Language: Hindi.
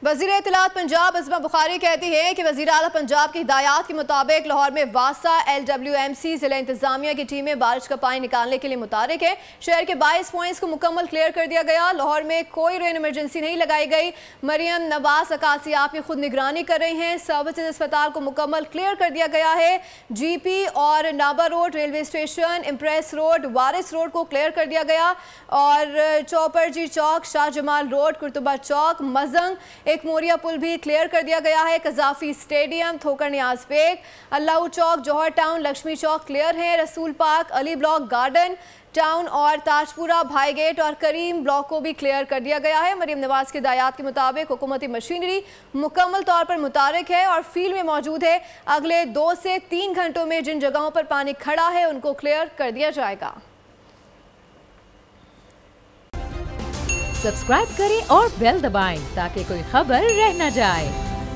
वज़ीर इत्तलात पंजाब अज़मा बुखारी कहती है कि वज़ीर आला पंजाब की हिदायत के मुताबिक लाहौर में वासा LWMC ज़िला इंतजामिया की टीमें बारिश का पानी निकालने के लिए मुतारिक है। शहर के 22 पॉइंट्स को मुकम्मल क्लियर कर दिया गया। लाहौर में कोई रेन इमरजेंसी नहीं लगाई गई। मरियम नवाज अकासी आपकी खुद निगरानी कर रही हैं। सर्विसेज अस्पताल को मुकम्मल क्लियर कर दिया गया है। GP और Naba road, railway station, Empress road, Waris road को क्लियर कर दिया गया और चौपरजी चौक, शाह जमाल रोड, कुर्तुबा चौक, मजंग, एक मोरिया पुल भी क्लियर कर दिया गया है। Qaddafi stadium, Thokar Niaz Baig, Allah Chowk, Johar town, Lakshmi Chowk clear है। Rasool park, Ali block garden town और ताजपुरा, भाई गेट और करीम ब्लॉक को भी क्लियर कर दिया गया है। मरियम नवाज की हिदायत के मुताबिक हुकूमती मशीनरी मुकम्मल तौर पर मुतारिक है और फील्ड में मौजूद है। अगले 2 से 3 घंटों में जिन जगहों पर पानी खड़ा है उनको क्लियर कर दिया जाएगा। सब्सक्राइब करें और बेल दबाएं ताकि कोई खबर रह न जाए।